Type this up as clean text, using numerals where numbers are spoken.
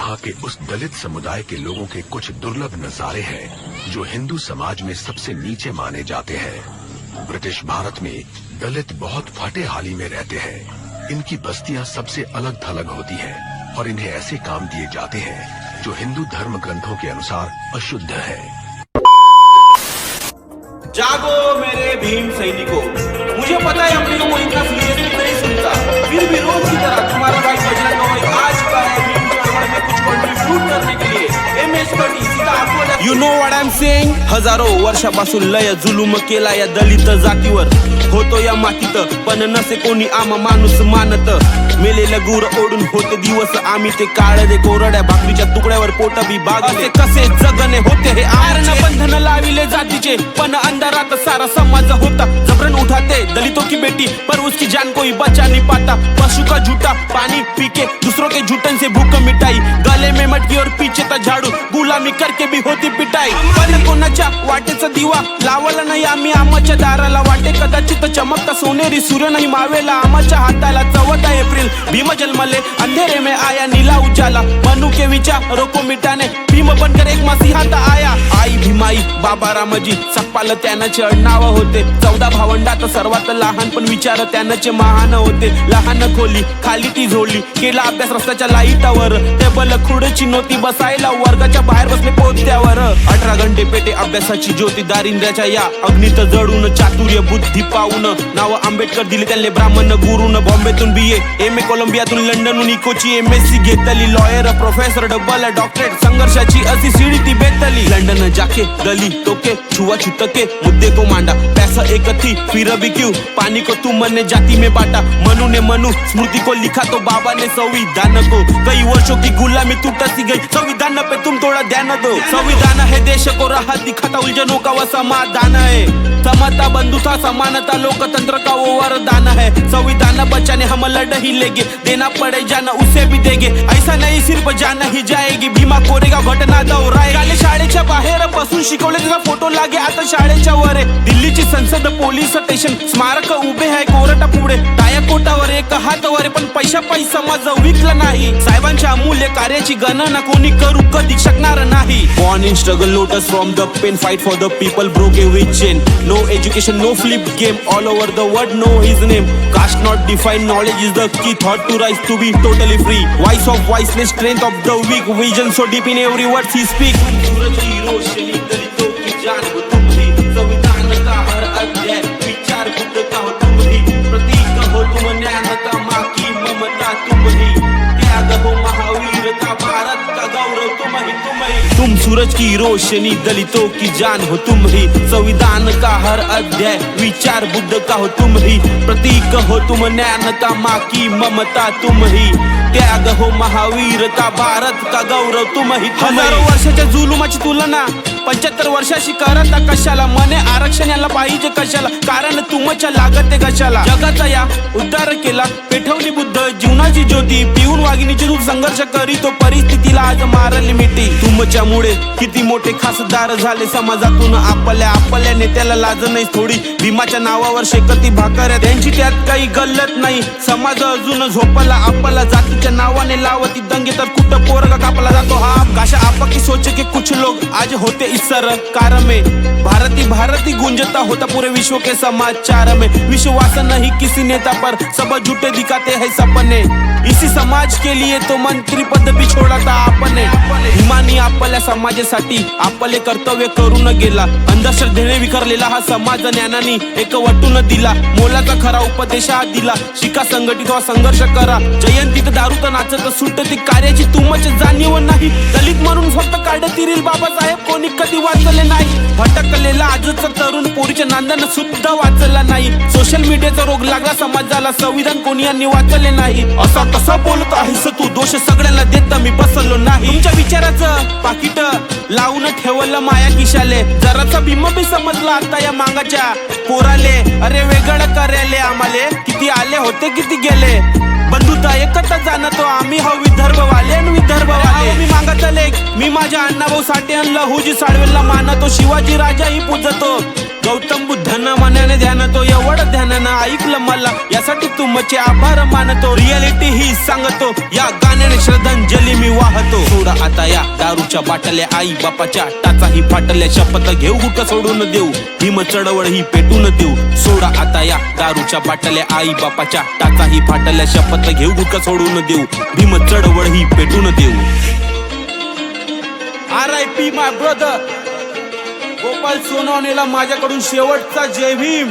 यहाँ के उस दलित समुदाय के लोगों के कुछ दुर्लभ नजारे हैं जो हिंदू समाज में सबसे नीचे माने जाते हैं। ब्रिटिश भारत में दलित बहुत फटे हाली में रहते हैं। इनकी बस्तियां सबसे अलग थलग होती हैं और इन्हें ऐसे काम दिए जाते हैं जो हिंदू धर्म ग्रंथों के अनुसार अशुद्ध है। जागो मेरे भीम सैनिकों, मुझे पता है अपने को इतना सीरियसली नहीं सुनता, फिर भी रोज की तरह तुम्हारा भाई बजरंग भाई आज का है भीम चळवळ में कुछ कंट्रीब्यूट करने के लिए MS30 सीधा आपको you know what I am saying. हजारो वर्षापासून लय जुलूम केला या दलित जातीवर, होतो या मातीत पण नसे कोणी आम्हा माणूस मानत। मेलेलं गुर ओढून होते दिवस आम्ही ते काळदे कोरड्या भाकरीच्या तुकड्यावर पोट बी बागले। कसे जगणे होते हे आरण बंधन लाविले जातीचे, पण अंधारात सारा समाज होता। जबरन उठाते दलितों की बेटी पर उसकी जान कोई बचा नहीं पाता। पशु का झूठा पानी पी के दूसरों के झूठन से भूख मिटाई, गले में मटकी और पीछे था झाड़ू, गुलामी करके भी होती पिटाई। पण कोणाच्या वाटेचा दिवा लावला नाही आम्ही आमच्या दाराला, वाटे कदाचित चमकता सोनेरी सूर्य नहीं मावेला आमच्या हाताला। 14 एप्रिल भीम जन्मले, अंधेरे में आया नीला उजाला, मनु के विचारों को मिटाने भीम बनकर एक मसीहा आया। आई भीमाई बाबा रामजी सकपाल त्यानाचे नाव होते। 14 भावंडात सर्वात लहान पण विचार त्यानाचे महान होते। लहान खोली खाली ती झोली, केला अभ्यास रस्त्याच्या लाईटावर, टेबल खुर्ची नव्हती बसायला, वर्गाच्या बाहेर बसले पोत्यावर। 18 घंटे पेटे अभ्यासाची ज्योती, दारिद्र्याच्या या अग्नीत जळून चातुर्य बुद्धी पाऊन नाव आंबेडकर दिले त्यांनी ब्राह्मण गुरुन। बॉम्बेतून BA MA, कोलंबियातून लंडनहून इकोची MSc घेतली, लॉयर प्रोफेसर डबल डॉक्टरेट, संघर्षाची अशी सीढ़ी ती बेतली। लंडन जाके गली टोके छुआछूत के मुद्दे को मांडा, पैसा एक थी फिर भी क्यों, पानी को तुमने जाति में बांटा। मनु ने मनु स्मृति को लिखा तो बाबा ने संविधान को, कई वर्षों की गुलामी टूटती गई, संविधान पे तुम थोड़ा ध्यान दो। संविधान है देश को राहत दिखाता, उलझनों का वो समाधान है। समता बंधुता समानता लोकतंत्र का वो वरदान है। संविधान बचाने हम लड़ ही लेंगे, देना पड़े जाना उसे भी देंगे, ऐसा नहीं सिर्फ जाना ही जाएगी। भीमा कोरेगाव घटना दोहराए, शाळेच्या बाहेर बसून शिकवले त्याचा फोटो लागे आता शाळेच्या वर। दिल्लीची संसद पोलीस स्टेशन स्मारक उभे आहे कोर्टा पुढे, टाया कोटावर एक हात वर, पण पैसा समाज विकला नाही। साहेबांच्या अमूल्य कार्याची गणना कोणी करू कधी शकणार नाही। Born in struggle, lotus from the pain, fight for the people, broke every chain. No education, no flip game, all over the world know his name. Caste not defined, knowledge is the key, thought to rise to be totally free. Voice of voiceless, strength of the weak, vision so deep in every word he speak. Suraj की रोशनी दलितों की जान हो तुम ही, संविधान का हर अध्याय विचार बुद्ध का हो तुम ही, प्रतीक हो तुम न्यायता माँ की ममता तुम ही, त्याग हो महावीर का भारत का गौरव तुम ही। तुम सूरज की रोशनी दलितों की जान हो तुम ही, संविधान का हर अध्याय विचार बुद्ध का हो तुम ही, प्रतीक हो तुम न्यायता माँ की ममता तुम ही, त्याग हो महावीर का भारत का गौरव तुम ही। हजारों वर्षाच्या जुलुमाची तुलना 75 वर्षाशी करता कशाला, मने आरक्षण याला पाहिजे कशाला, कारण तुमच्या लागते कशाला। जगाचा या उद्धार केला, पेटवली बुद्ध जीवनाची ज्योती, पिऊन वाघिणीची दूध संघर्ष करीतो परिस्थितीला आज मारली मिठी। तुमच्यामुळे किती मोठे खासदार झाले समाजातून, आपल्या नेत्याला लाज नाही थोडी, भीमाच्या नावावर शेकती भाकर त्यांची त्यात काही गल्लत नाही। समाज अजून झोपला आपला, जातीच्या नावाने लावती दंगे तर कुठं पोरगा कापला जातो। हा काशा आपकी सोच के कुछ लोग आज होते इस सरकार में, भारती गूंजता होता पूरे विश्व के समाचार में। विश्वास नहीं किसी नेता पर, सब झूठे दिखाते हैं सपने, इसी समाज के लिए तो मंत्री पद भी छोड़ा था आपने। भीमानी आपल्या समाजासाठी आपले कर्तव्य करून गेला, अंधश्रद्धेने विखरलेला हा समाज ज्ञानाने एक वटून दिला, मोलाचा खरा उपदेश हा दिला, शिका संघटित व्हा संघर्ष करा। जयंतीत दारूत नाचत सुटती कार्याची तुमची जाणीव नाही, दलित म्हणून फक्त काढती रील बाबासाहेब कोणी कधी वाचले नाही। भटकलेला आजचा तरुण पोरीच्या नांदन सुद्धा वाचला नाही, सोशल मीडियाचा रोग लागला समाजाला, संविधान कोणी यांनी वाचले नाही। असा कसा बोलत आहेस तू, दोष सगळ्यांना देत मी बसलो नाही। तुमच्या विचाराचं पाकिट लावून ठेवलं माया किशाले, जराचा भीम बी समजला आता या मांगाच्या पोराले। अरे वेगळं करायले आम्हाले, किती आले होते किती गेले, बंधुता एकता जाणतो आम्ही हा विदर्भवाले। आले मी मागत लेख मी माझ्या अण्णाभाऊ साठे आणि लहुजी साळवेला मानतो शिवाजी राजाही पूजतो गौतम बुद्धांना मनाने ध्यानतो एवढं ध्यानानं ऐकलं मला यासाठी तुमचे आभार मानतो रियालिटी ही सांगतो या गाण्याने श्रद्धांजली मी वाहतो सोडा आता या दारूच्या बाटल्या आई बापाच्या टाचाही फाटल्या शपथ घेऊ गुटखा सोडून देऊ भीम चळवळ ही पेटून देऊ सोडा आता या दारूच्या बाटल्या आई बापाच्या टाचाही फाटल्या शपथ घेऊ गुटखा सोडून देऊ भीम चळवळ ही पेटून देऊ RIP माय ब्रदर गोपाल सोनवणेला माझ्याकडून शेवटचा जय भीम.